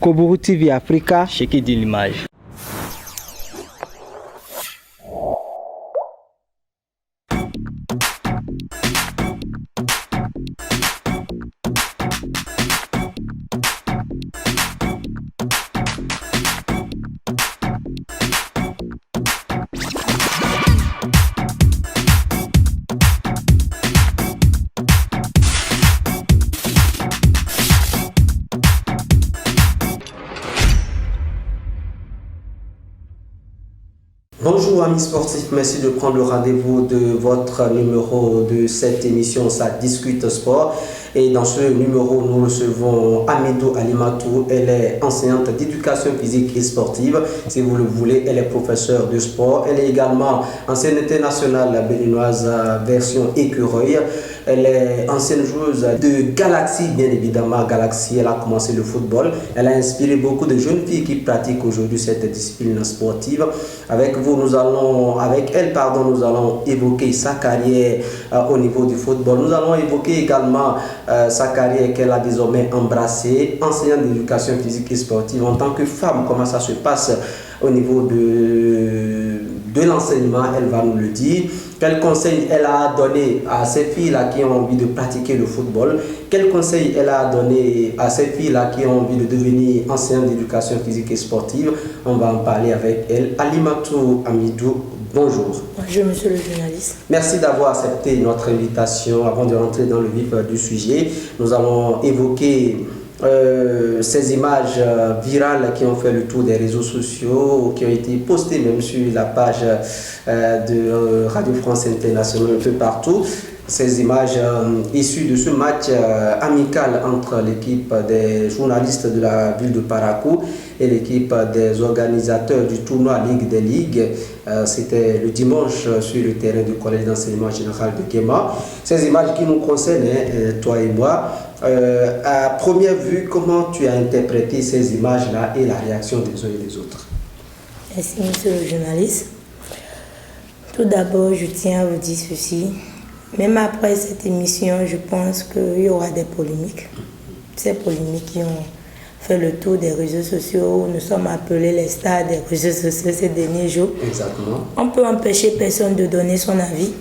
Koburu TV Africa, Cheki de l'image. Bonjour amis sportifs, merci de prendre le rendez-vous de votre numéro de cette émission, ça discute sport. Et dans ce numéro, nous recevons Amidou Alimatou. Elle est enseignante d'éducation physique et sportive. Si vous le voulez, elle est professeure de sport. Elle est également ancienne internationale béninoise version écureuil. Elle est ancienne joueuse de Galaxy, bien évidemment. Galaxy, elle a commencé le football. Elle a inspiré beaucoup de jeunes filles qui pratiquent aujourd'hui cette discipline sportive. Avec elle, nous allons évoquer sa carrière au niveau du football. Nous allons évoquer également sa carrière qu'elle a désormais embrassée, enseignante d'éducation physique et sportive. En tant que femme, comment ça se passe au niveau de l'enseignement, elle va nous le dire. Quels conseils elle a donné à ces filles-là qui ont envie de pratiquer le football? Quels conseils elle a donné à ces filles-là qui ont envie de devenir enseignantes d'éducation physique et sportive? On va en parler avec elle. Alimatou Amidou, bonjour. Bonjour monsieur le journaliste. Merci d'avoir accepté notre invitation. Avant de rentrer dans le vif du sujet, nous allons évoquer ces images virales qui ont fait le tour des réseaux sociaux, qui ont été postées même sur la page de Radio France Internationale un peu partout. Ces images issues de ce match amical entre l'équipe des journalistes de la ville de Parakou et l'équipe des organisateurs du tournoi Ligue des Ligues. C'était le dimanche sur le terrain du collège d'enseignement général de Kéma. Ces images qui nous concernent, toi et moi. À première vue, comment tu as interprété ces images-là et la réaction des uns et des autres? Merci monsieur le journaliste. Tout d'abord, je tiens à vous dire ceci. Même après cette émission, je pense qu'il y aura des polémiques. Ces polémiques qui ont fait le tour des réseaux sociaux, où nous sommes appelés les stars des réseaux sociaux ces derniers jours. Exactement. On peut empêcher personne de donner son avis.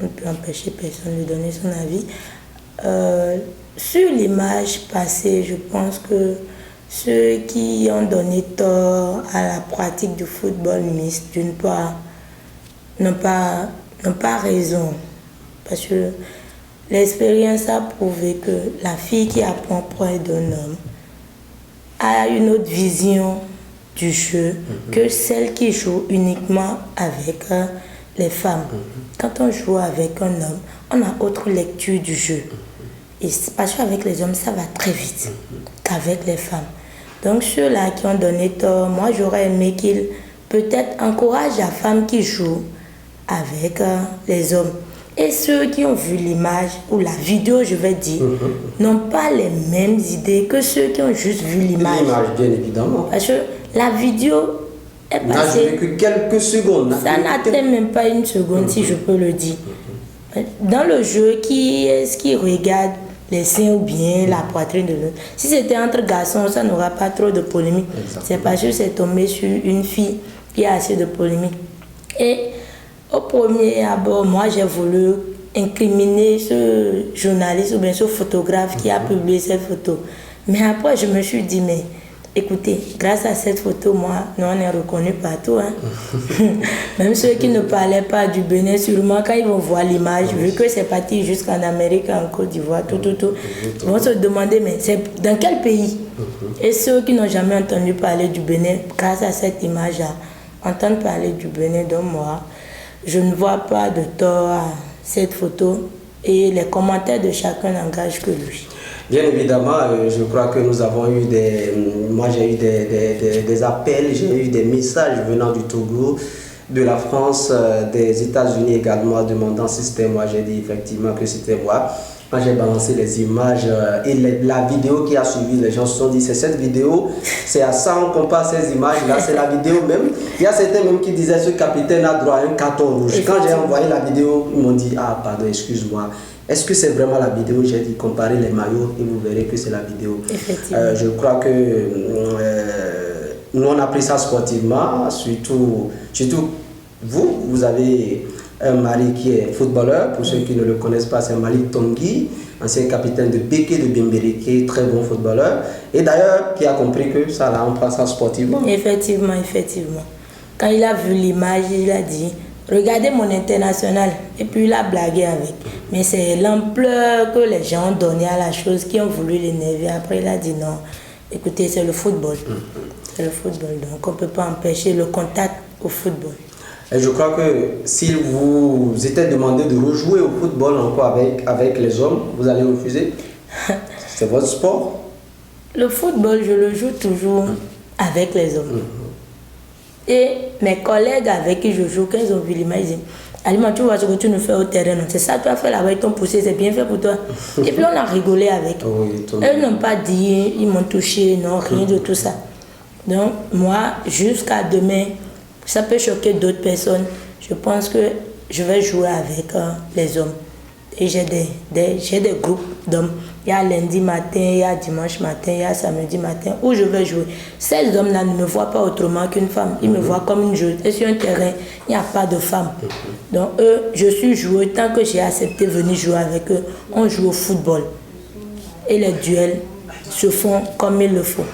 On peut empêcher personne de donner son avis. Sur l'image passée, je pense que ceux qui ont donné tort à la pratique du football mixte, d'une part, n'ont pas raison. Parce que l'expérience a prouvé que la fille qui apprend près d'un homme a une autre vision du jeu que celle qui joue uniquement avec les femmes. Quand on joue avec un homme, on a autre lecture du jeu. Et parce qu'avec les hommes, ça va très vite qu'avec les femmes. Donc ceux-là qui ont donné tort, moi j'aurais aimé qu'ils peut-être encouragent la femme qui joue avec les hommes. Et ceux qui ont vu l'image ou la vidéo, je vais dire, n'ont pas les mêmes idées que ceux qui ont juste vu l'image. L'image, bien évidemment. Parce que la vidéo est passée... n'a joué que quelques secondes. Ça n'atteint même pas une seconde, si je peux le dire. Dans le jeu, qui est-ce qui regarde les seins ou bien la poitrine de l'autre? Si c'était entre garçons, ça n'aura pas trop de polémique. C'est parce que c'est tombé sur une fille qui a assez de polémique. Et au premier abord, moi j'ai voulu incriminer ce journaliste ou bien ce photographe qui a publié cette photo. Mais après, je me suis dit, mais écoutez, grâce à cette photo, moi, nous on est reconnus partout. Hein. Même ceux qui ne parlaient pas du Bénin, sûrement, quand ils vont voir l'image, vu que c'est parti jusqu'en Amérique, en Côte d'Ivoire, tout, ils vont se demander, mais c'est dans quel pays? Et ceux qui n'ont jamais entendu parler du Bénin, grâce à cette image-là, entendent parler du Bénin. Donc moi, je ne vois pas de tort à cette photo et les commentaires de chacun n'engagent que lui. Bien évidemment, je crois que nous avons eu moi j'ai eu des appels, j'ai eu des messages venant du Togo, de la France, des États-Unis également, demandant si c'était moi. J'ai dit effectivement que c'était moi. Quand j'ai balancé les images et la vidéo qui a suivi, les gens se sont dit c'est cette vidéo, c'est à ça on compare ces images-là, c'est la vidéo même. Il y a certains même qui disaient ce capitaine a droit à un carton rouge. Quand j'ai envoyé la vidéo, ils m'ont dit ah pardon, excuse-moi, Est-ce que c'est vraiment la vidéo? J'ai dit comparer les maillots et vous verrez que c'est la vidéo. Effectivement. Je crois que nous on a pris ça sportivement, surtout vous avez un mari qui est footballeur. Pour ceux qui ne le connaissent pas, c'est Malik Tanguy, ancien capitaine de Béké de Bembéréké, très bon footballeur. Et d'ailleurs, qui a compris que ça là, on prend ça sportivement. Effectivement. Quand il a vu l'image, il a dit regardez mon international. Et puis il a blagué avec. Mais c'est l'ampleur que les gens ont donné à la chose qui ont voulu l'énerver. Après, il a dit non, écoutez, c'est le football. C'est le football. Donc on ne peut pas empêcher le contact au football. Et je crois que si vous était demandé de rejouer au football encore avec les hommes, vous allez refuser. C'est votre sport. Le football, je le joue toujours avec les hommes. Et mes collègues avec qui je joue, quand ils ont vu l'image, ils disent Alima, tu vois ce que tu nous fais au terrain, c'est ça que tu as fait là-bas, ils t'ont poussé, c'est bien fait pour toi. Et puis on a rigolé avec. Eux n'ont pas dit, ils m'ont touché, non, rien de tout ça. Donc moi, jusqu'à demain, ça peut choquer d'autres personnes. Je pense que je vais jouer avec les hommes. Et j'ai des groupes d'hommes. Il y a lundi matin, il y a dimanche matin, il y a samedi matin où je vais jouer. Ces hommes-là ne me voient pas autrement qu'une femme. Ils me voient comme une joueuse. Et sur un terrain, il n'y a pas de femme. Donc eux, je suis joueuse. Tant que j'ai accepté de venir jouer avec eux, on joue au football. Et les duels se font comme il le faut.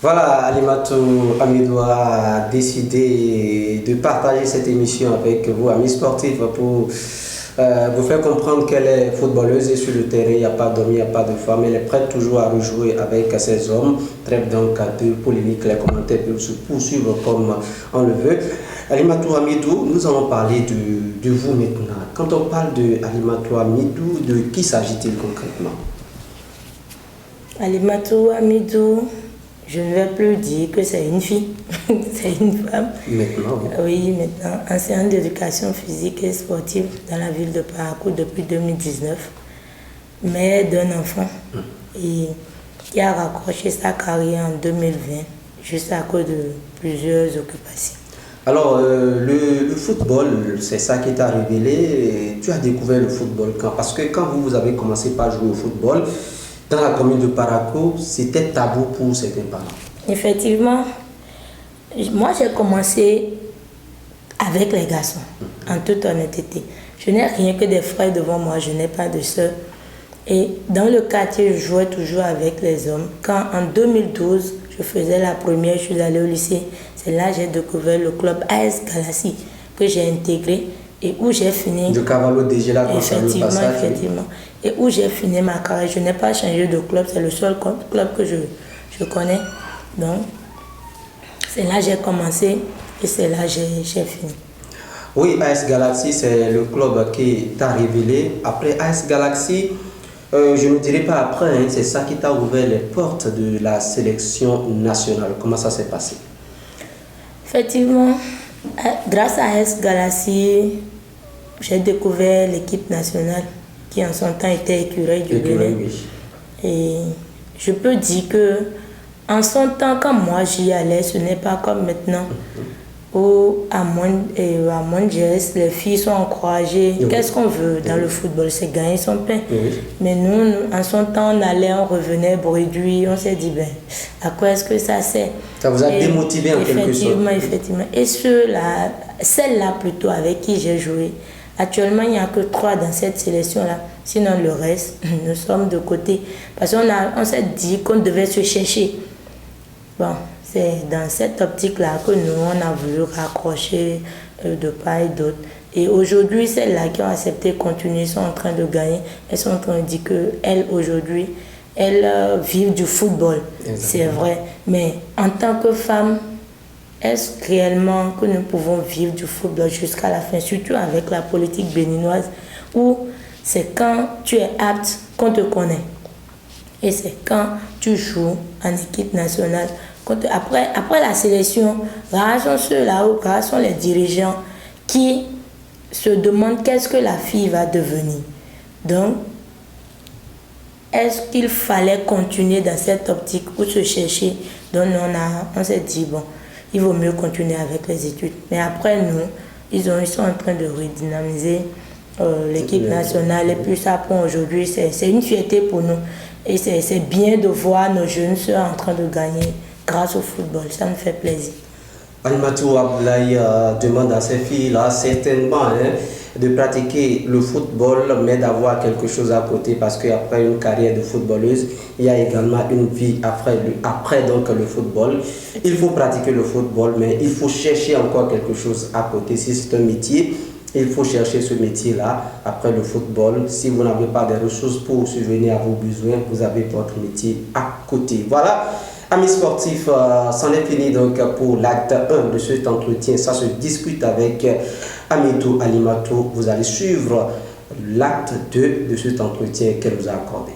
Voilà, Alimatou Hamidou a décidé de partager cette émission avec vous, amis sportifs, pour vous faire comprendre qu'elle est footballeuse et sur le terrain, il n'y a pas d'homme, il n'y a pas de femme. Elle est prête toujours à rejouer avec ses hommes. Trêve donc de polémique, les commentaires peuvent se poursuivre comme on le veut. Alimatou Hamidou, nous allons parler de vous maintenant. Quand on parle de Alimatou Hamidou, de qui s'agit-il concrètement? Alimatou Hamidou, je ne vais plus dire que c'est une fille, c'est une femme. Maintenant, oui. Oui, maintenant, enseignante d'éducation physique et sportive dans la ville de Parakou depuis 2019, mère d'un enfant et qui a raccroché sa carrière en 2020, juste à cause de plusieurs occupations. Alors, le football, c'est ça qui t'a révélé. Tu as découvert le football quand? Parce que quand vous avez commencé par jouer au football, dans la commune de Parakou, c'était tabou pour certains parents. Effectivement, moi j'ai commencé avec les garçons, en toute honnêteté. Je n'ai rien que des frères devant moi, je n'ai pas de soeurs. Et dans le quartier, je jouais toujours avec les hommes. Quand en 2012, je faisais la première, je suis allée au lycée. C'est là que j'ai découvert le club AS Galassi que j'ai intégré et où j'ai fini. De Cavallo déjà là, effectivement. Et où j'ai fini ma carrière. Je n'ai pas changé de club, c'est le seul club que je connais. Donc, c'est là que j'ai commencé et c'est là que j'ai fini. Oui, AS Galaxy, c'est le club qui t'a révélé. Après AS Galaxy, je ne dirais pas après, hein, c'est ça qui t'a ouvert les portes de la sélection nationale. Comment ça s'est passé? Effectivement, grâce à AS Galaxy, j'ai découvert l'équipe nationale qui en son temps était écureuil du Bénin. Et je peux dire que en son temps, quand moi j'y allais, ce n'est pas comme maintenant où à Mondiès, les filles sont encouragées. Qu'est-ce qu'on veut dans le football? C'est gagner son pain. Mais nous, en son temps, on allait, on revenait bredouille, on s'est dit, ben, à quoi est-ce que ça sert? Ça vous a démotivé en quelque sorte. Effectivement. Et celle-là plutôt avec qui j'ai joué, actuellement, il n'y a que 3 dans cette sélection-là. Sinon, le reste, nous sommes de côté. Parce qu'on s'est dit qu'on devait se chercher. Bon, c'est dans cette optique-là que nous, on a voulu raccrocher de part et d'autre. Et aujourd'hui, celles-là qui ont accepté de continuer sont en train de gagner. Elles sont en train de dire qu'elles, aujourd'hui, elles vivent du football. C'est vrai. Mais en tant que femmes, est-ce réellement que nous pouvons vivre du football jusqu'à la fin, surtout avec la politique béninoise, où c'est quand tu es apte qu'on te connaît. Et c'est quand tu joues en équipe nationale. Après la sélection, rares sont ceux-là ou rares sont les dirigeants qui se demandent qu'est-ce que la fille va devenir. Donc, est-ce qu'il fallait continuer dans cette optique ou se chercher? Donc, on s'est dit, bon, il vaut mieux continuer avec les études. Mais après, nous, ils sont en train de redynamiser l'équipe nationale. Et puis ça pour aujourd'hui, c'est une fierté pour nous. Et c'est bien de voir nos jeunes sœurs en train de gagner grâce au football. Ça me fait plaisir. Alimatou Abdoulaye demande à ses filles-là certainement de pratiquer le football, mais d'avoir quelque chose à côté, parce qu'après une carrière de footballeuse, il y a également une vie après donc le football. Il faut pratiquer le football, mais il faut chercher encore quelque chose à côté. Si c'est un métier, il faut chercher ce métier-là après le football. Si vous n'avez pas de ressources pour subvenir à vos besoins, vous avez votre métier à côté. Voilà. Amis sportifs, c'en est fini donc pour l'acte 1 de cet entretien. Ça se discute avec Amidou Alimatou. Vous allez suivre l'acte 2 de cet entretien qu'elle nous a accordé.